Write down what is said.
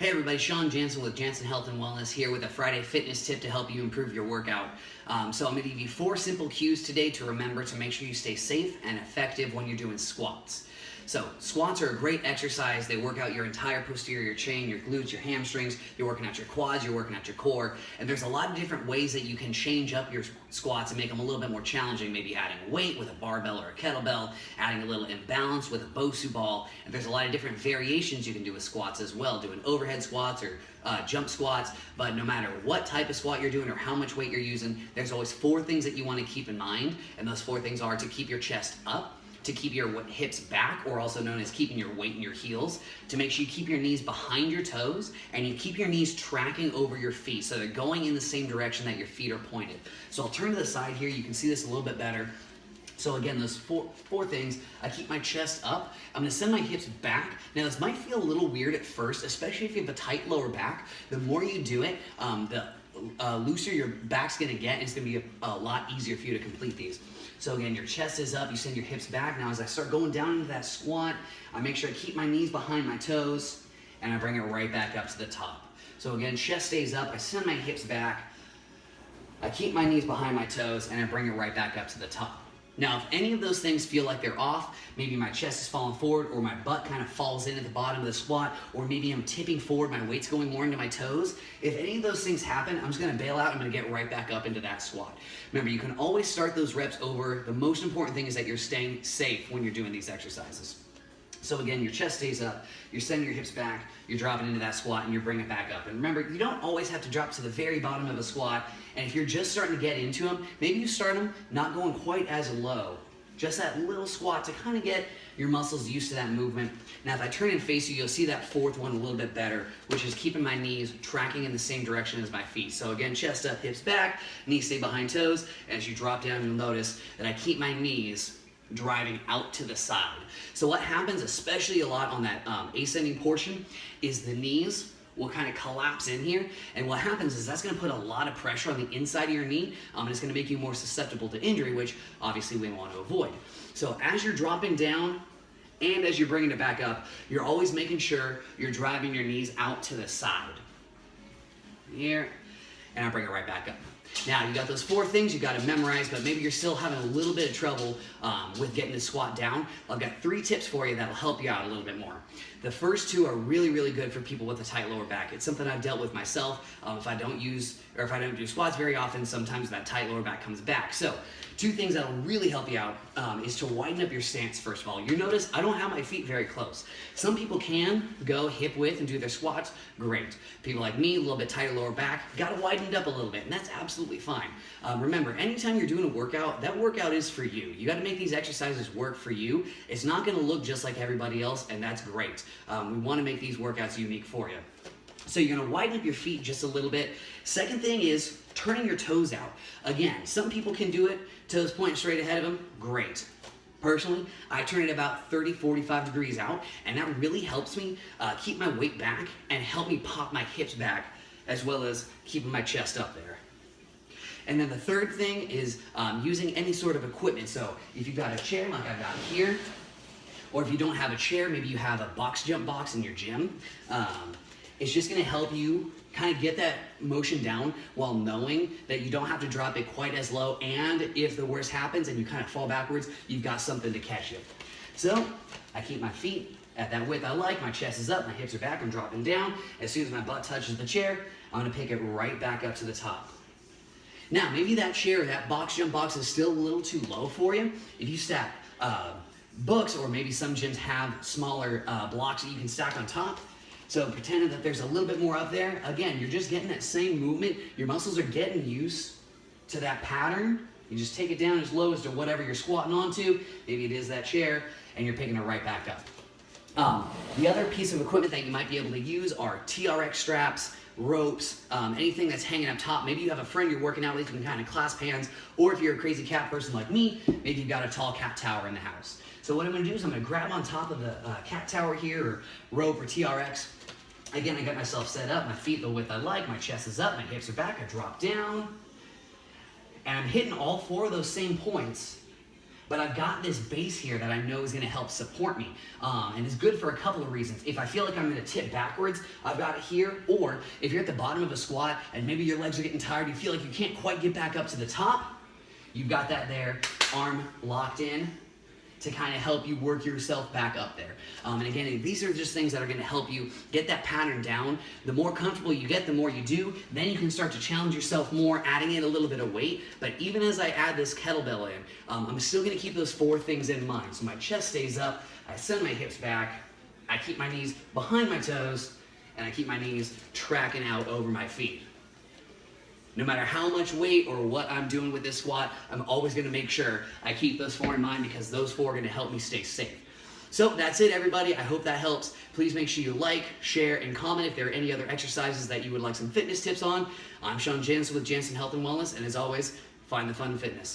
Hey everybody, Sean Jansen with Jansen Health and Wellness here with a Friday fitness tip to help you improve your workout. So I'm going to give you 4 simple cues today to remember to make sure you stay safe and effective when you're doing squats. So squats are a great exercise. They work out your entire posterior chain, your glutes, your hamstrings, you're working out your quads, you're working out your core, and there's a lot of different ways that you can change up your squats and make them a little bit more challenging, maybe adding weight with a barbell or a kettlebell, adding a little imbalance with a Bosu ball, and there's a lot of different variations you can do with squats as well, doing overhead squats or jump squats, but no matter what type of squat you're doing or how much weight you're using, there's always 4 things that you want to keep in mind, and those 4 things are to keep your chest up, to keep your hips back, or also known as keeping your weight in your heels, to make sure you keep your knees behind your toes, and you keep your knees tracking over your feet, so they're going in the same direction that your feet are pointed. So I'll turn to the side here, you can see this a little bit better. So again, those four things, I keep my chest up, I'm gonna send my hips back. Now this might feel a little weird at first, especially if you have a tight lower back. The more you do it, the looser your back's gonna get, and it's gonna be a lot easier for you to complete these. So again, your chest is up, you send your hips back. Now as I start going down into that squat, I make sure I keep my knees behind my toes, and I bring it right back up to the top. So again, chest stays up, I send my hips back, I keep my knees behind my toes, and I bring it right back up to the top. Now, if any of those things feel like they're off, maybe my chest is falling forward, or my butt kind of falls in at the bottom of the squat, or maybe I'm tipping forward, my weight's going more into my toes, if any of those things happen, I'm just gonna bail out, I'm gonna get right back up into that squat. Remember, you can always start those reps over. The most important thing is that you're staying safe when you're doing these exercises. So again, your chest stays up, you're sending your hips back, you're dropping into that squat, and you're bringing it back up. And remember, you don't always have to drop to the very bottom of a squat, and if you're just starting to get into them, maybe you start them not going quite as low, just that little squat to kind of get your muscles used to that movement. Now, if I turn and face you, you'll see that 4th one a little bit better, which is keeping my knees tracking in the same direction as my feet. So again, chest up, hips back, knees stay behind toes. As you drop down, you'll notice that I keep my knees driving out to the side. So what happens, especially a lot on that ascending portion, is the knees will kind of collapse in here, and what happens is that's going to put a lot of pressure on the inside of your knee, and it's going to make you more susceptible to injury, which obviously we want to avoid. So as you're dropping down and as you're bringing it back up, you're always making sure you're driving your knees out to the side. Here, and I bring it right back up. Now, you got those 4 things you got to memorize, but maybe you're still having a little bit of trouble with getting the squat down. I've got 3 tips for you that'll help you out a little bit more. The first 2 are really, really good for people with a tight lower back. It's something I've dealt with myself. If I don't do squats very often, sometimes that tight lower back comes back. So 2 things that'll really help you out is to widen up your stance, first of all. You notice I don't have my feet very close. Some people can go hip width and do their squats, great. People like me, a little bit tighter lower back, gotta widen it up a little bit, and that's absolutely fine. Remember, anytime you're doing a workout, that workout is for you. You gotta make these exercises work for you. It's not gonna look just like everybody else, and that's great. We wanna make these workouts unique for you. So you're gonna widen up your feet just a little bit. Second thing is turning your toes out. Again, some people can do it, toes pointing straight ahead of them, great. Personally, I turn it about 30, 45 degrees out, and that really helps me keep my weight back and help me pop my hips back, as well as keeping my chest up there. And then the third thing is using any sort of equipment. So if you've got a chair like I've got here, or if you don't have a chair, maybe you have a box jump box in your gym. It's just gonna help you kind of get that motion down while knowing that you don't have to drop it quite as low, and if the worst happens and you kind of fall backwards, you've got something to catch you. So I keep my feet at that width I like, my chest is up, my hips are back, I'm dropping down. As soon as my butt touches the chair, I'm gonna pick it right back up to the top. Now, maybe that chair, that box jump box is still a little too low for you. If you stack books, or maybe some gyms have smaller blocks that you can stack on top, so pretending that there's a little bit more up there, again, you're just getting that same movement. Your muscles are getting used to that pattern. You just take it down as low as to whatever you're squatting onto. Maybe it is that chair, and you're picking it right back up. The other piece of equipment that you might be able to use are TRX straps, ropes, anything that's hanging up top. Maybe you have a friend you're working out with, you can kind of clasp hands, or if you're a crazy cat person like me, maybe you've got a tall cat tower in the house. So what I'm gonna do is I'm gonna grab on top of the cat tower here, or rope, or TRX. Again, I got myself set up, my feet the width I like, my chest is up, my hips are back, I drop down, and I'm hitting all 4 of those same points but I've got this base here that I know is gonna help support me. And it's good for a couple of reasons. If I feel like I'm gonna tip backwards, I've got it here, or if you're at the bottom of a squat and maybe your legs are getting tired, you feel like you can't quite get back up to the top, you've got that there, arm locked in, to kind of help you work yourself back up there. And again, these are just things that are gonna help you get that pattern down. The more comfortable you get, the more you do, then you can start to challenge yourself more, adding in a little bit of weight. But even as I add this kettlebell in, I'm still gonna keep those 4 things in mind. So my chest stays up, I send my hips back, I keep my knees behind my toes, and I keep my knees tracking out over my feet. No matter how much weight or what I'm doing with this squat, I'm always gonna make sure I keep those 4 in mind, because those 4 are gonna help me stay safe. So that's it, everybody. I hope that helps. Please make sure you like, share, and comment if there are any other exercises that you would like some fitness tips on. I'm Jansen with Jansen Health and Wellness, and as always, find the fun in fitness.